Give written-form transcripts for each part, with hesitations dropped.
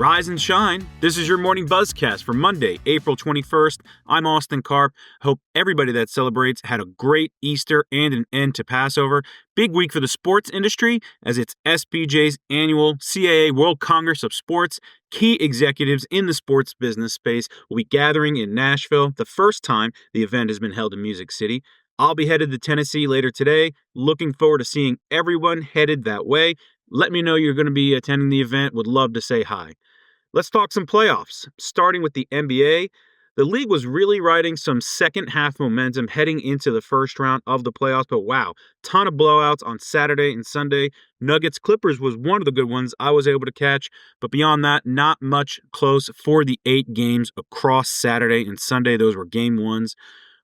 Rise and shine. This is your morning Buzzcast for Monday, April 21st. I'm Austin Karp. Hope everybody that celebrates had a great Easter and an end to Passover. Big week for the sports industry as it's SBJ's annual CAA World Congress of Sports. Key executives in the sports business space will be gathering in Nashville, the first time the event has been held in Music City. I'll be headed to Tennessee later today. Looking forward to seeing everyone headed that way. Let me know you're going to be attending the event. Would love to say hi. Let's talk some playoffs. Starting with the NBA, the league was really riding some second half momentum heading into the first round of the playoffs, but wow, ton of blowouts on Saturday and Sunday. Nuggets Clippers was one of the good ones I was able to catch, but beyond that, not much close for the 8 games across Saturday and Sunday. Those were game ones.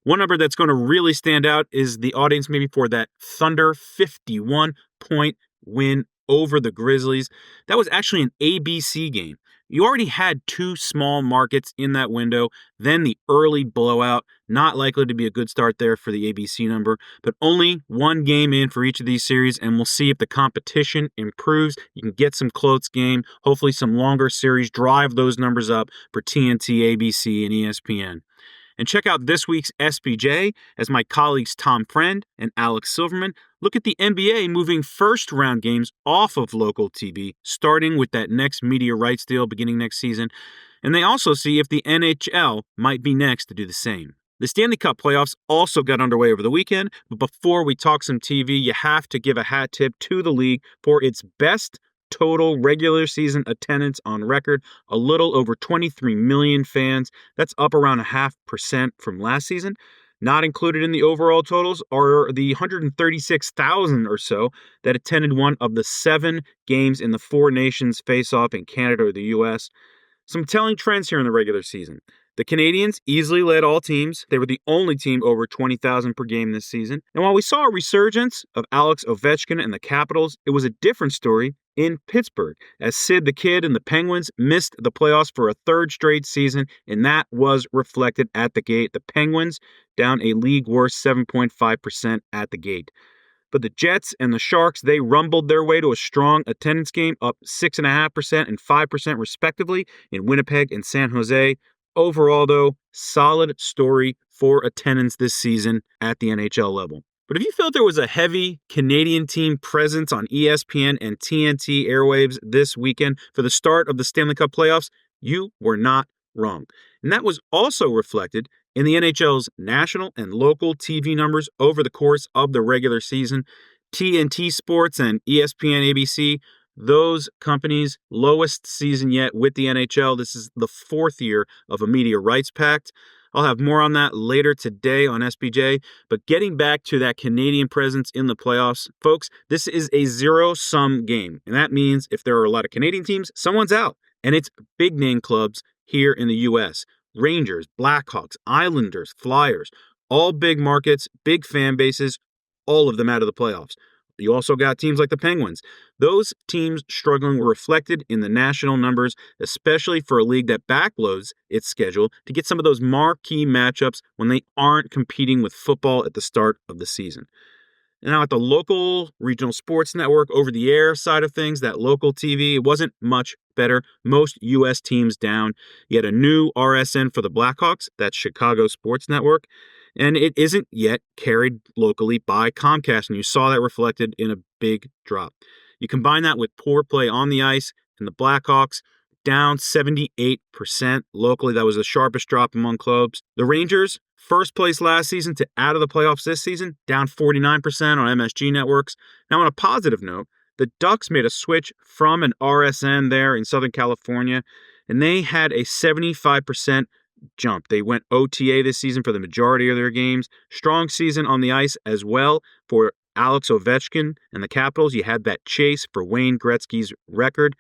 One number that's going to really stand out is the audience maybe for that Thunder 51-point win over the Grizzlies. That was actually an ABC game. You already had 2 small markets in that window, then the early blowout. Not likely to be a good start there for the ABC number, but only 1 game in for each of these series, and we'll see if the competition improves. You can get some close game, hopefully some longer series, drive those numbers up for TNT, ABC, and ESPN. And check out this week's SBJ as my colleagues Tom Friend and Alex Silverman look at the NBA moving first-round games off of local TV, starting with that next media rights deal beginning next season. And they also see if the NHL might be next to do the same. The Stanley Cup playoffs also got underway over the weekend, but before we talk some TV, you have to give a hat tip to the league for its best total regular season attendance on record, a little over 23 million fans. That's up around 0.5% from last season. Not included in the overall totals are the 136,000 or so that attended one of the 7 games in the 4 nations face-off in Canada or the U.S. Some telling trends here in the regular season. The Canadians easily led all teams. They were the only team over 20,000 per game this season. And while we saw a resurgence of Alex Ovechkin and the Capitals, it was a different story in Pittsburgh, as Sid the Kid and the Penguins missed the playoffs for a 3rd straight season, and that was reflected at the gate. The Penguins down a league-worst 7.5% at the gate. But the Jets and the Sharks, they rumbled their way to a strong attendance game, up 6.5% and 5% respectively in Winnipeg and San Jose. Overall, though, solid story for attendance this season at the NHL level. But if you felt there was a heavy Canadian team presence on ESPN and TNT airwaves this weekend for the start of the Stanley Cup playoffs, you were not wrong. And that was also reflected in the NHL's national and local TV numbers over the course of the regular season. TNT Sports and ESPN ABC, those companies' lowest season yet with the NHL. This is the 4th year of a media rights pact. I'll have more on that later today on SBJ, but getting back to that Canadian presence in the playoffs, folks, this is a zero-sum game, and that means if there are a lot of Canadian teams, someone's out, and it's big-name clubs here in the U.S. Rangers, Blackhawks, Islanders, Flyers, all big markets, big fan bases, all of them out of the playoffs. You also got teams like the Penguins. Those teams struggling were reflected in the national numbers, especially for a league that backloads its schedule to get some of those marquee matchups when they aren't competing with football at the start of the season. Now, at the local regional sports network over-the-air side of things, that local TV, it wasn't much better. Most U.S. teams down. You had a new RSN for the Blackhawks, that's Chicago Sports Network, and it isn't yet carried locally by Comcast, and you saw that reflected in a big drop. You combine that with poor play on the ice, and the Blackhawks down 78% locally. That was the sharpest drop among clubs. The Rangers, first place last season to out of the playoffs this season, down 49% on MSG networks. Now, on a positive note, the Ducks made a switch from an RSN there in Southern California, and they had a 75% jump. They went OTA this season for the majority of their games. Strong season on the ice as well for Alex Ovechkin and the Capitals. You had that chase for Wayne Gretzky's record.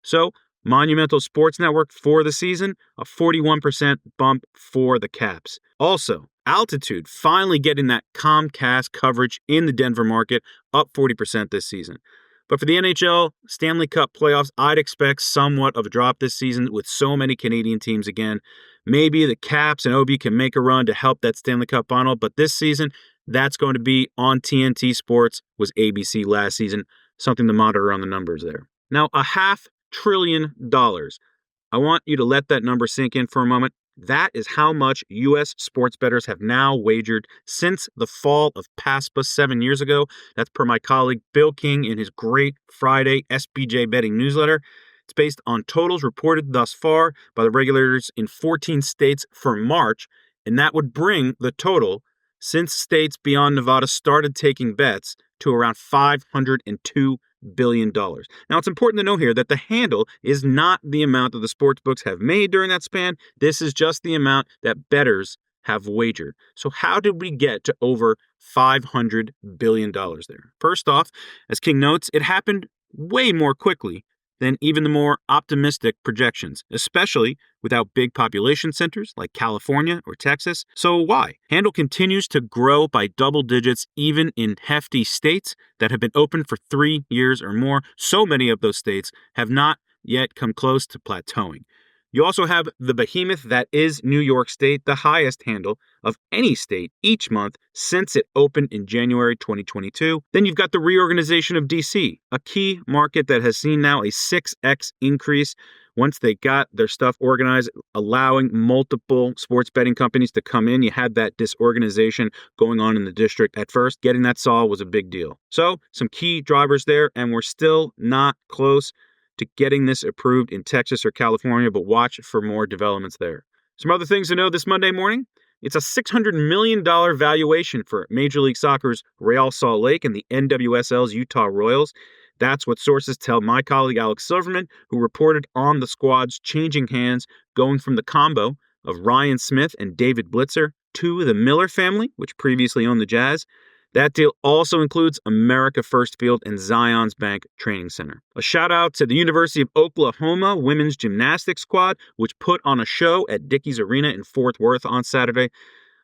So, Monumental Sports Network for the season, a 41% bump for the Caps. Also, Altitude finally getting that Comcast coverage in the Denver market, up 40% this season. But for the NHL Stanley Cup playoffs, I'd expect somewhat of a drop this season with so many Canadian teams again. Maybe the Caps and OB can make a run to help that Stanley Cup final, but this season, that's going to be on TNT Sports, was ABC last season. Something to monitor on the numbers there. Now, $500 billion. I want you to let that number sink in for a moment. That is how much U.S. sports bettors have now wagered since the fall of PASPA 7 years ago. That's per my colleague Bill King in his great Friday SBJ betting newsletter. It's based on totals reported thus far by the regulators in 14 states for March, and that would bring the total since states beyond Nevada started taking bets to around $502 billion. Now, it's important to know here that the handle is not the amount that the sports books have made during that span. This is just the amount that bettors have wagered. So how did we get to over $500 billion there? First off, as King notes, it happened way more quickly than even the more optimistic projections, especially without big population centers like California or Texas. So why? Handle continues to grow by double digits even in hefty states that have been open for 3 years or more. So many of those states have not yet come close to plateauing. You also have the behemoth that is New York State, the highest handle of any state each month since it opened in January 2022. Then you've got the reorganization of D.C., a key market that has seen now a 6x increase once they got their stuff organized, allowing multiple sports betting companies to come in. You had that disorganization going on in the district at first. Getting that solved was a big deal. So some key drivers there, and we're still not close to getting this approved in Texas or California, but watch for more developments there. Some other things to know this Monday morning. It's a $600 million valuation for Major League Soccer's Real Salt Lake and the NWSL's Utah Royals. That's what sources tell my colleague Alex Silverman, who reported on the squads changing hands, going from the combo of Ryan Smith and David Blitzer to the Miller family, which previously owned the Jazz. That deal also includes America First Field and Zions Bank Training Center. A shout out to the University of Oklahoma women's gymnastics squad, which put on a show at Dickies Arena in Fort Worth on Saturday.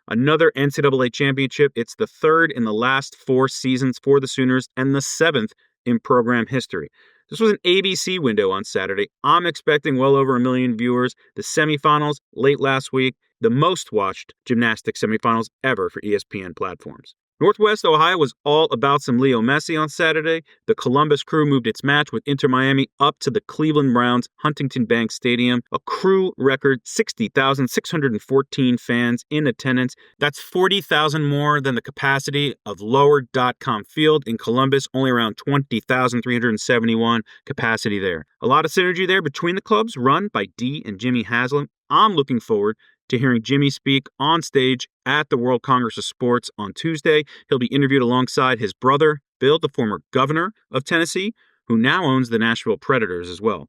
Another NCAA championship. It's the third in the last 4 seasons for the Sooners and the 7th in program history. This was an ABC window on Saturday. I'm expecting well over 1 million viewers. The semifinals late last week, the most watched gymnastics semifinals ever for ESPN platforms. Northwest Ohio was all about some Leo Messi on Saturday. The Columbus Crew moved its match with Inter Miami up to the Cleveland Browns Huntington Bank Stadium. A Crew record 60,614 fans in attendance. That's 40,000 more than the capacity of Lower.com Field in Columbus, only around 20,371 capacity there. A lot of synergy there between the clubs run by Dee and Jimmy Haslam. I'm looking forward to hearing Jimmy speak on stage at the World Congress of Sports on Tuesday. He'll be interviewed alongside his brother, Bill, the former governor of Tennessee, who now owns the Nashville Predators as well.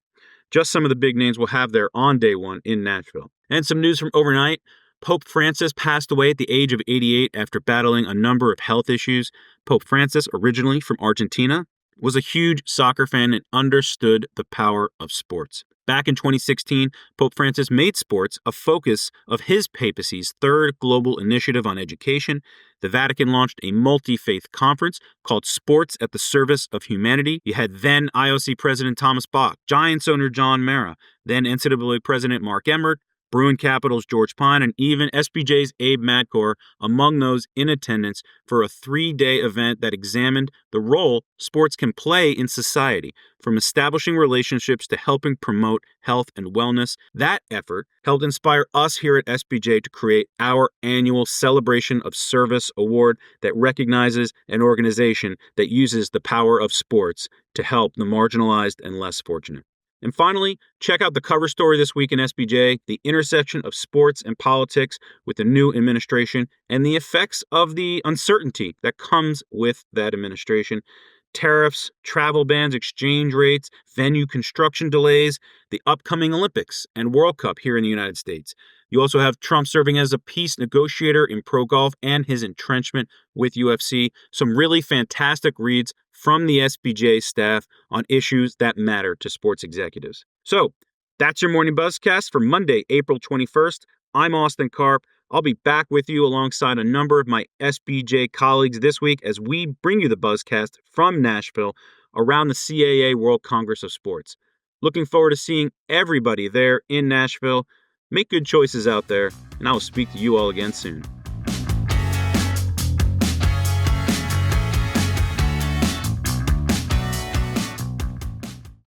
Just some of the big names we'll have there on day one in Nashville. And some news from overnight. Pope Francis passed away at the age of 88 after battling a number of health issues. Pope Francis, originally from Argentina, was a huge soccer fan and understood the power of sports. Back in 2016, Pope Francis made sports a focus of his papacy's third global initiative on education. The Vatican launched a multi-faith conference called Sports at the Service of Humanity. You had then IOC President Thomas Bach, Giants owner John Mara, then NCAA President Mark Emmert, Bruin Capital's George Pine, and even SBJ's Abe Madkour among those in attendance for a 3-day event that examined the role sports can play in society, from establishing relationships to helping promote health and wellness. That effort helped inspire us here at SBJ to create our annual Celebration of Service Award that recognizes an organization that uses the power of sports to help the marginalized and less fortunate. And finally, check out the cover story this week in SBJ, the intersection of sports and politics with the new administration and the effects of the uncertainty that comes with that administration. Tariffs, travel bans, exchange rates, venue construction delays, the upcoming Olympics and World Cup here in the United States. You also have Trump serving as a peace negotiator in pro golf and his entrenchment with UFC. Some really fantastic reads from the SBJ staff on issues that matter to sports executives. So that's your morning Buzzcast for Monday, April 21st. I'm Austin Karp. I'll be back with you alongside a number of my SBJ colleagues this week as we bring you the Buzzcast from Nashville around the CAA World Congress of Sports. Looking forward to seeing everybody there in Nashville. Make good choices out there, and I will speak to you all again soon.